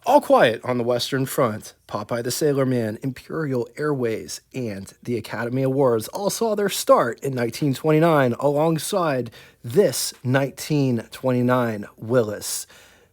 All quiet on the Western Front. Popeye the Sailor Man, Imperial Airways, and the Academy Awards all saw their start in 1929 alongside this 1929 Willys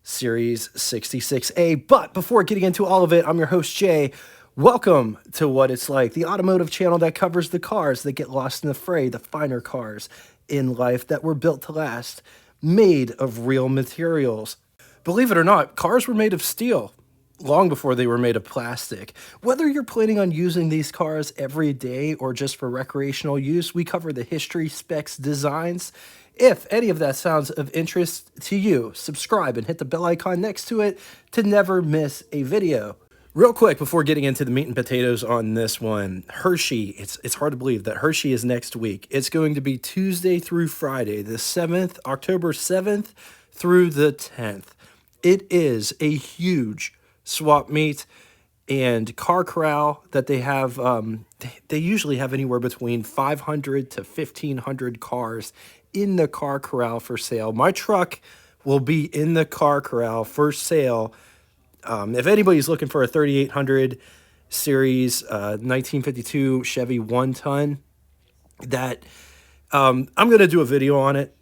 Series 66A. But before getting into all of it, I'm your host, Jay. Welcome to What It's Like, the automotive channel that covers the cars that get lost in the fray, the finer cars in life that were built to last, made of real materials. Believe it or not, cars were made of steel long before they were made of plastic. Whether you're planning on using these cars every day or just for recreational use, we cover the history, specs, designs. If any of that sounds of interest to you, subscribe and hit the bell icon next to it to never miss a video. Real quick before getting into the meat and potatoes on this one, Hershey, it's hard to believe that Hershey is next week. It's going to be Tuesday through Friday, the 7th, October 7th through the 10th. It is a huge swap meet and car corral that they have. They usually have anywhere between 500 to 1,500 cars in the car corral for sale. My truck will be in the car corral for sale. If anybody's looking for a 3800 series 1952 Chevy 1-ton, that I'm going to do a video on it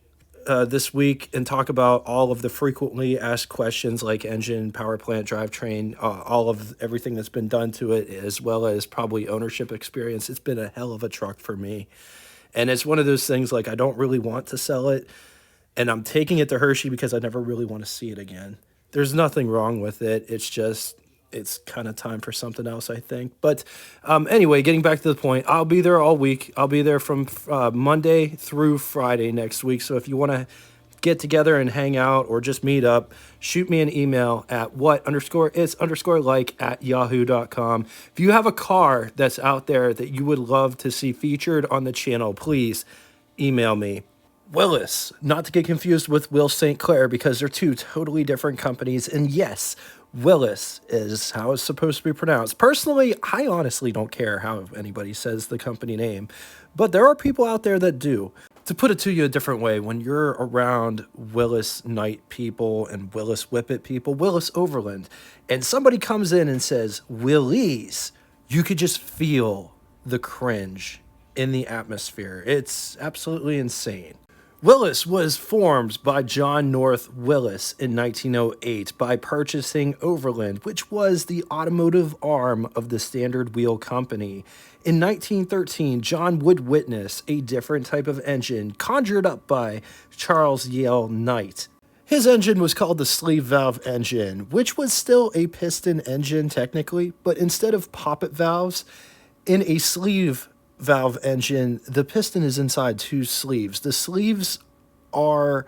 this week and talk about all of the frequently asked questions like engine, power plant, drivetrain, all of everything that's been done to it, as well as probably ownership experience. It's been a hell of a truck for me. And it's one of those things like I don't really want to sell it, and I'm taking it to Hershey because I never really want to see it again. There's nothing wrong with it. It's kind of time for something else, I think. But anyway, getting back to the point, I'll be there all week. I'll be there from Monday through Friday next week. So if you want to get together and hang out or just meet up, shoot me an email at what_it's_like@yahoo.com. If you have a car that's out there that you would love to see featured on the channel, please email me. Willys, not to get confused with Will St. Clair because they're two totally different companies. And yes, Willys is how it's supposed to be pronounced. Personally, I honestly don't care how anybody says the company name, but there are people out there that do. To put it to you a different way, when you're around Willis Knight people and Willis Whippet people, Willis Overland, and somebody comes in and says, Willys, you could just feel the cringe in the atmosphere. It's absolutely insane. Willys was formed by John North Willys in 1908 by purchasing Overland, which was the automotive arm of the Standard Wheel Company. In 1913, John would witness a different type of engine conjured up by Charles Yale Knight. His engine was called the sleeve valve engine, which was still a piston engine technically, but instead of poppet valves, in a sleeve valve engine, the piston is inside two sleeves. The sleeves are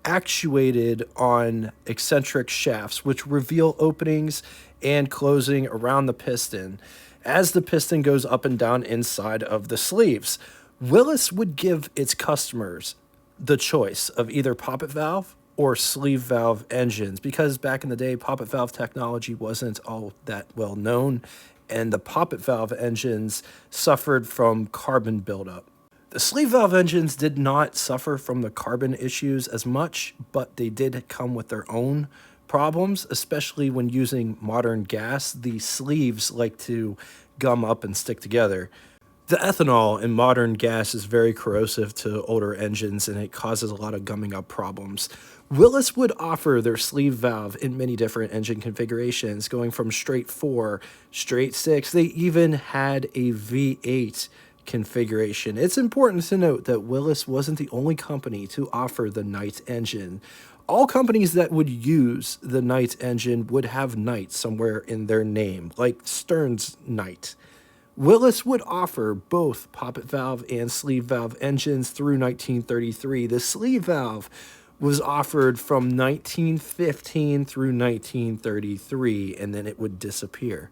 actuated on eccentric shafts, which reveal openings and closing around the piston as the piston goes up and down inside of the sleeves. Willys would give its customers the choice of either poppet valve or sleeve valve engines because back in the day, poppet valve technology wasn't all that well known, and the poppet valve engines suffered from carbon buildup. The sleeve valve engines did not suffer from the carbon issues as much, but they did come with their own problems, especially when using modern gas. The sleeves like to gum up and stick together. The ethanol in modern gas is very corrosive to older engines and it causes a lot of gumming up problems. Willys would offer their sleeve valve in many different engine configurations, going from straight 4, straight 6. They even had a V8 configuration. It's important to note that Willys wasn't the only company to offer the Knight engine. All companies that would use the Knight engine would have Knight somewhere in their name, like Stearns Knight. Willys would offer both poppet valve and sleeve valve engines through 1933. The sleeve valve was offered from 1915 through 1933, and then it would disappear.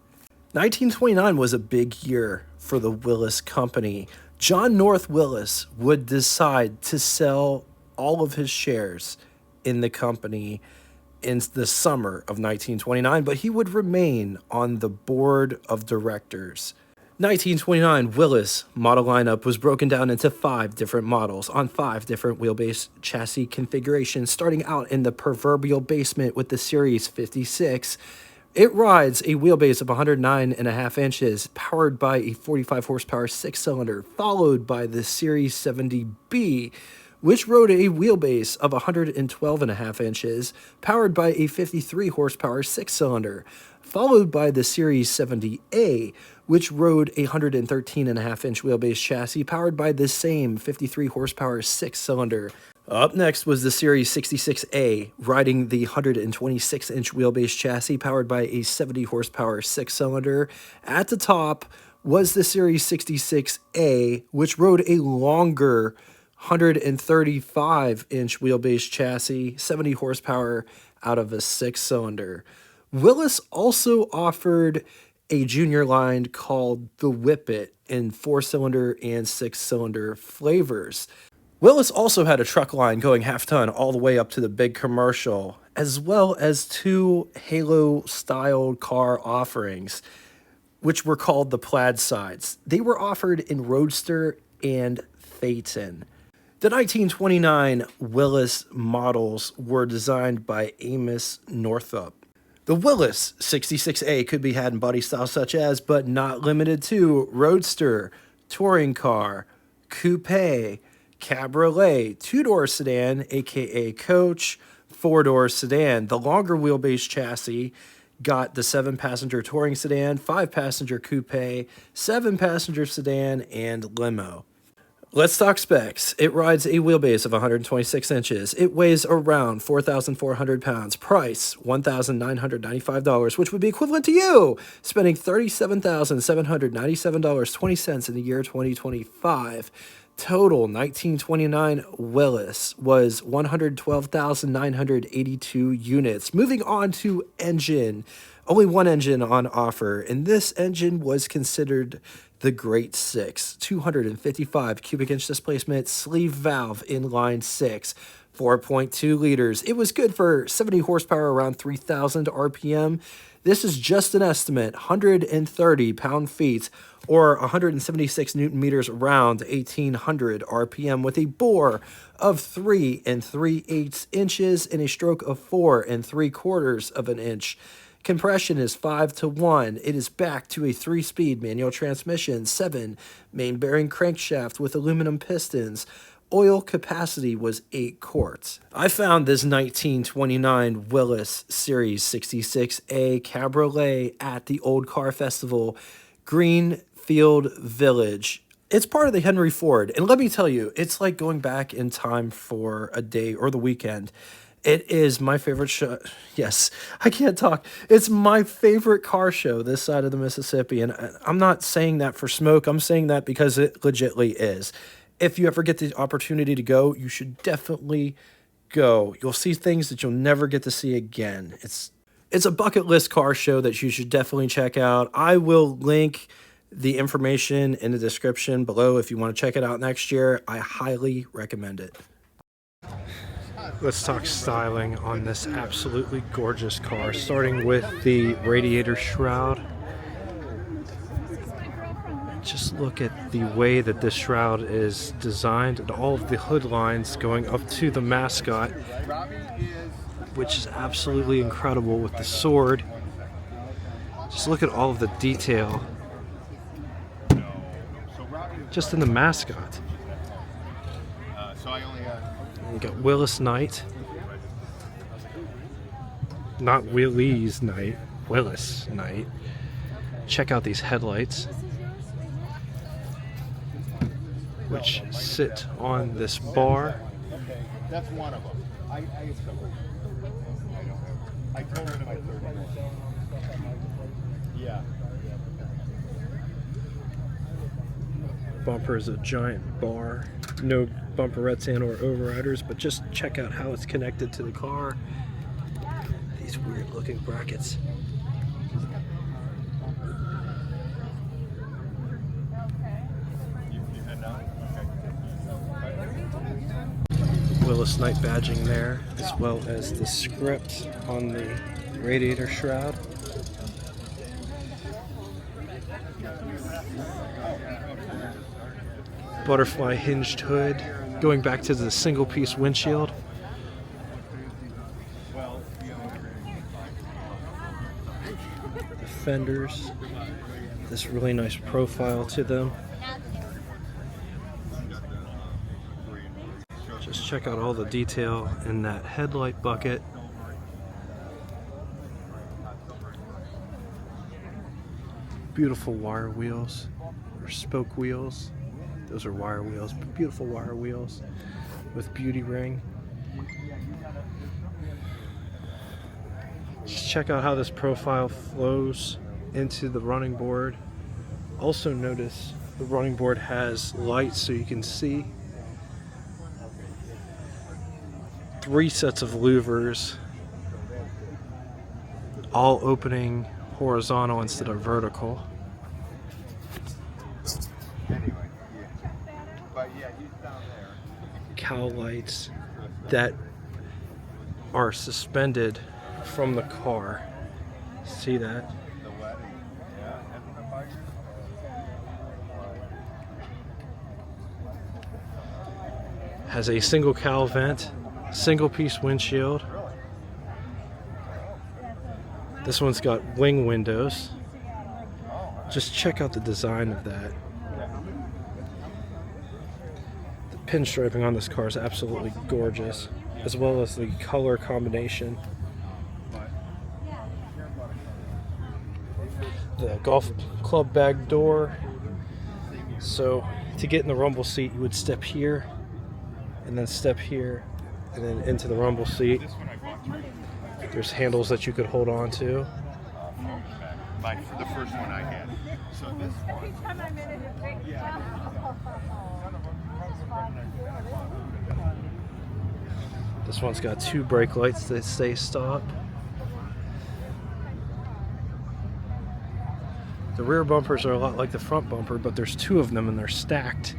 1929 was a big year for the Willys company. John North Willys would decide to sell all of his shares in the company in the summer of 1929, but he would remain on the board of directors. 1929 Willys model lineup was broken down into 5 different models on 5 different wheelbase chassis configurations, starting out in the proverbial basement with the Series 56, It rides a wheelbase of 109.5 inches, powered by a 45 horsepower six cylinder, followed by the Series 70B, which rode a wheelbase of 112.5 inches, powered by a 53 horsepower six cylinder, followed by the Series 70A, which rode a 113.5 inch wheelbase chassis, powered by the same 53 horsepower six cylinder. Up next was the Series 66A, riding the 126-inch wheelbase chassis powered by a 70 horsepower six cylinder. At the top was the Series 66A, which rode a longer 135-inch wheelbase chassis, 70 horsepower out of a six cylinder. Willys also offered a junior line called the Whippet in four-cylinder and six-cylinder flavors. Willys also had a truck line going half-ton all the way up to the big commercial, as well as two Halo-styled car offerings, which were called the Plaid Sides. They were offered in Roadster and Phaeton. The 1929 Willys models were designed by Amos Northup. The Willys 66A could be had in body styles such as, but not limited to, Roadster, Touring Car, Coupe, Cabaret, two-door sedan, aka coach, four-door sedan. The longer wheelbase chassis got the 7-passenger touring sedan, 5-passenger coupe, 7-passenger sedan, and limo. Let's talk specs. It rides a wheelbase of 126 inches. It weighs around 4,400 pounds. Price, $1,995, which would be equivalent to you spending $37,797.20 in the year 2025. Total 1929 Willys was 112,982 units. Moving on to engine. Only one engine on offer, and this engine was considered the Great Six. 255 cubic inch displacement, sleeve valve inline six, 4.2 liters. It was good for 70 horsepower, around 3,000 RPM. This is just an estimate, 130 pound-feet, or 176 newton meters around 1,800 RPM, with a bore of 3 3/8 inches and a stroke of 4 3/4 of an inch. Compression is 5-to-1. It is back to a 3-speed manual transmission, 7 main bearing crankshaft with aluminum pistons. Oil capacity was 8 quarts. I found this 1929 Willys Series 66A Cabriolet at the Old Car Festival, Greenfield Village. It's part of the Henry Ford, and let me tell you, it's like going back in time for a day or the weekend. It is my favorite show. Yes, I can't talk. It's my favorite car show this side of the Mississippi, and I'm not saying that for smoke. I'm saying that because it legitly is. If you ever get the opportunity to go, you should definitely go. You'll see things that you'll never get to see again. It's a bucket list car show that you should definitely check out. I will link the information in the description below if you want to check it out next year. I highly recommend it. Let's talk styling on this absolutely gorgeous car, starting with the radiator shroud. Just look at the way that this shroud is designed and all of the hood lines going up to the mascot, which is absolutely incredible with the sword. Just look at all of the detail just in the mascot. You got Willys Knight, not Willys Knight, Willys Knight. Check out these headlights, which sit on this bar. That's one of them. I told her to my third one. Yeah. Bumper is a giant bar. No bumperettes and or overriders, but just check out how it's connected to the car. These weird looking brackets. Willys Knight badging there, as well as the script on the radiator shroud. Butterfly hinged hood, going back to the single piece windshield. The fenders, this really nice profile to them. Just check out all the detail in that headlight bucket. Beautiful wire wheels, or spoke wheels. Those are wire wheels, but beautiful wire wheels with beauty ring. Just check out how this profile flows into the running board. Also notice the running board has lights so you can see. 3 sets of louvers, all opening horizontal instead of vertical. Cow lights that are suspended from the car. See that? Has a single cowl vent, single piece windshield. This one's got wing windows. Just check out the design of that. The pinstriping on this car is absolutely gorgeous, as well as the color combination. The golf club bag door. So to get in the rumble seat, you would step here, and then step here, and then into the rumble seat. There's handles that you could hold on to. The first one I had. So this one. This one's got 2 brake lights that say stop. The rear bumpers are a lot like the front bumper, but there's 2 of them and they're stacked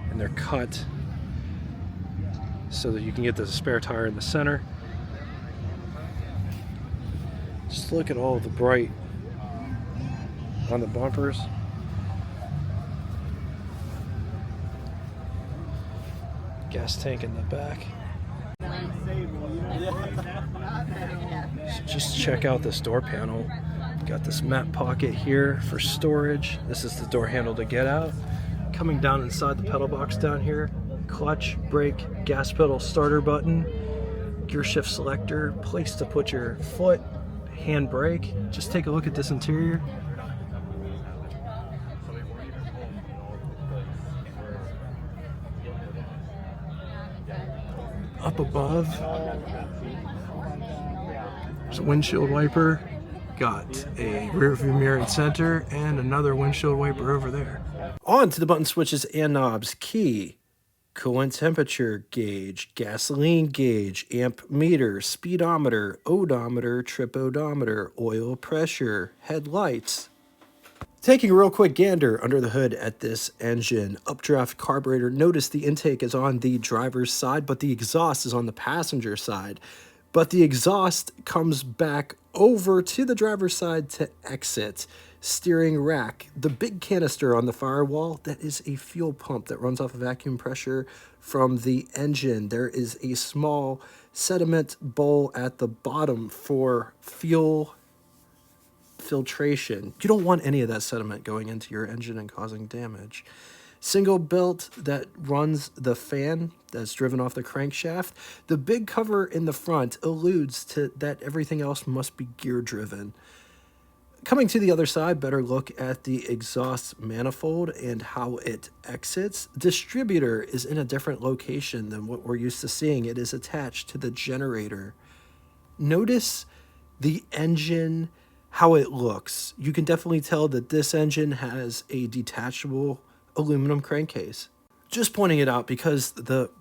and they're cut so that you can get the spare tire in the center. Just look at all of the bright on the bumpers. Gas tank in the back. So just check out this door panel. Got this mat pocket here for storage. This is the door handle to get out. Coming down inside the pedal box down here, clutch, brake, gas pedal, starter button, gear shift selector, place to put your foot, hand brake. Just take a look at this interior. Up above, there's a windshield wiper. Got a rear view mirror and center and another windshield wiper over there. On to the button switches and knobs. Key, coolant temperature gauge, gasoline gauge, amp meter, speedometer, odometer, trip odometer, oil pressure, headlights. Taking a real quick gander under the hood at this engine, updraft carburetor. Notice the intake is on the driver's side, but the exhaust is on the passenger side. But the exhaust comes back over to the driver's side to exit. Steering rack, the big canister on the firewall, that is a fuel pump that runs off of vacuum pressure from the engine. There is a small sediment bowl at the bottom for fuel filtration. You don't want any of that sediment going into your engine and causing damage. Single belt that runs the fan that's driven off the crankshaft. The big cover in the front alludes to that everything else must be gear driven. Coming to the other side, better look at the exhaust manifold and how it exits. Distributor is in a different location than what we're used to seeing. It is attached to the generator. Notice the engine, how it looks. You can definitely tell that this engine has a detachable aluminum crankcase. Just pointing it out because the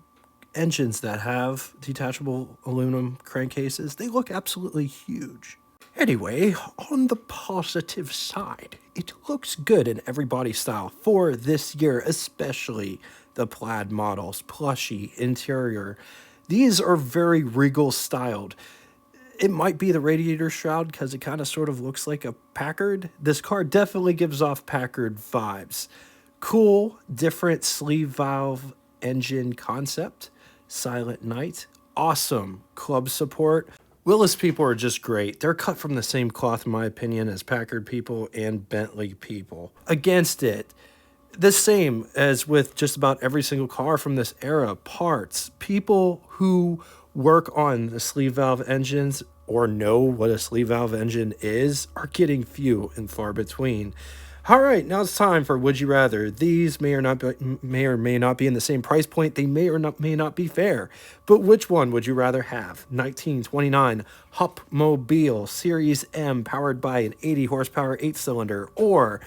engines that have detachable aluminum crankcases, they look absolutely huge. Anyway, on the positive side, it looks good in every body style for this year, especially the plaid models, plushy interior. These are very regal styled. It might be the radiator shroud because it kind of sort of looks like a Packard. This car definitely gives off Packard vibes. Cool, different sleeve valve engine concept. Silent night. Awesome club support. Willis people are just great. They're cut from the same cloth, in my opinion, as Packard people and Bentley people. Against it, the same as with just about every single car from this era, parts, people who work on the sleeve valve engines or know what a sleeve valve engine is are getting few and far between. All right, now it's time for Would You Rather. These may or may not be in the same price point. They may not be fair. But which one would you rather have? 1929 Hupmobile Series M powered by an 80 horsepower 8-cylinder, or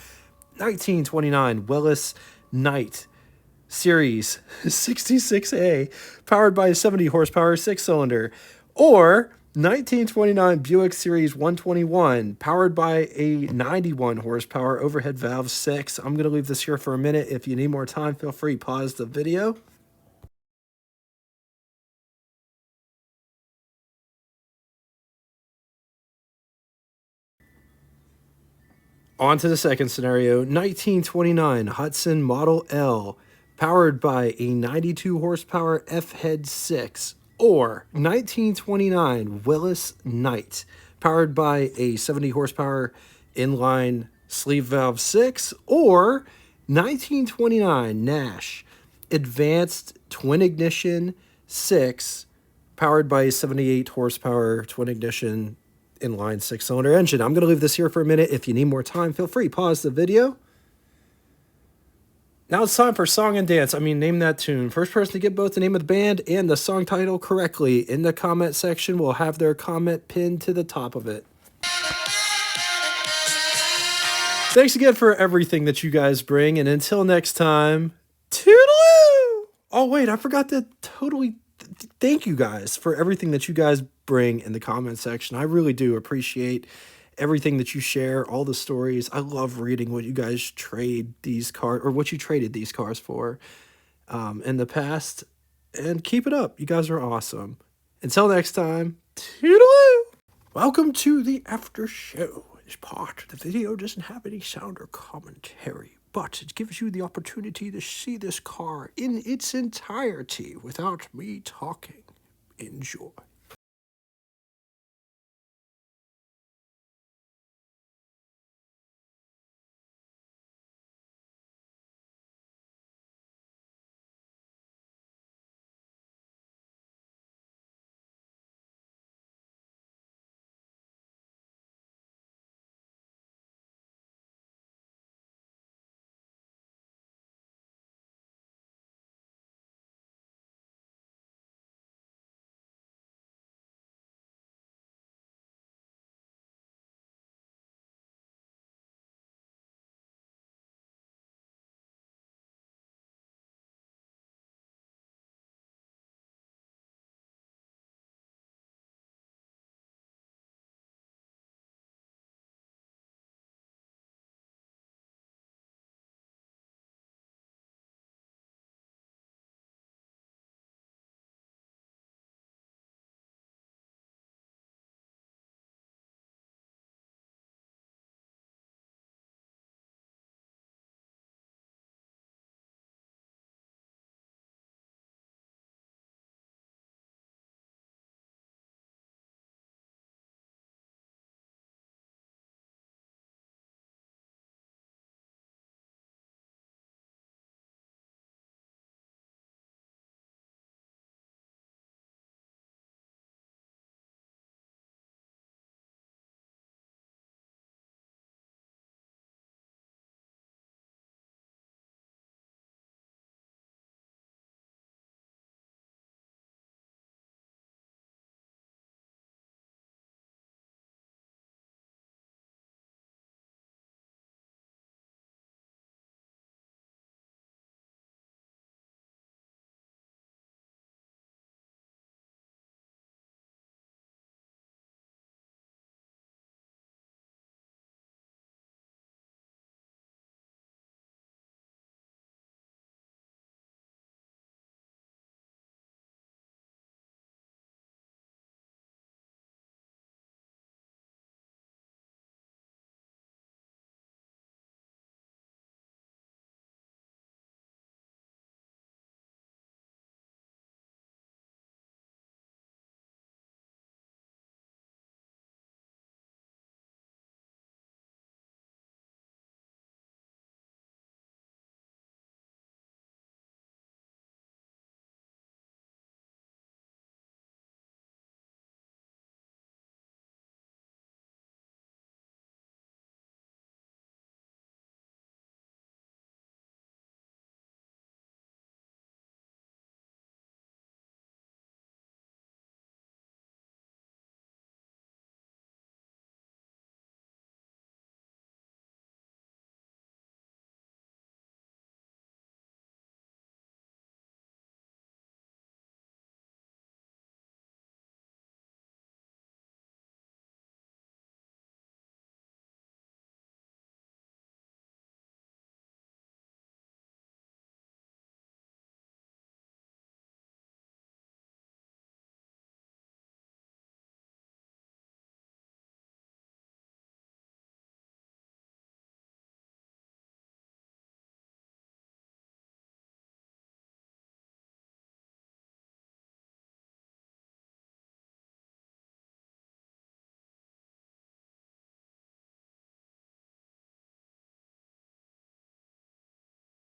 1929 Willys Knight Series 66A powered by a 70 horsepower 6-cylinder, or 1929 Buick Series 121 powered by a 91 horsepower overhead valve 6. I'm going to leave this here for a minute. If you need more time, feel free, pause the video. On to the second scenario. 1929 Hudson Model L powered by a 92 horsepower F-head 6, or 1929 Willys Knight powered by a 70 horsepower inline sleeve valve 6, or 1929 Nash Advanced Twin Ignition 6 powered by a 78 horsepower twin ignition inline 6-cylinder engine. I'm going to leave this here for a minute. If you need more time, feel free, pause the video. Now it's time for song and dance. Name that tune. First person to get both the name of the band and the song title correctly in the comment section will have their comment pinned to the top of it. Thanks again for everything that you guys bring, and until next time, toodaloo! Oh wait, I forgot to totally thank you guys for everything that you guys bring in the comment section. I really do appreciate everything that you share, all the stories. I love reading what you guys trade these cars, or what you traded these cars for in the past. And keep it up. You guys are awesome. Until next time, toodaloo! Welcome to the after show. This part of the video doesn't have any sound or commentary, but it gives you the opportunity to see this car in its entirety without me talking. Enjoy.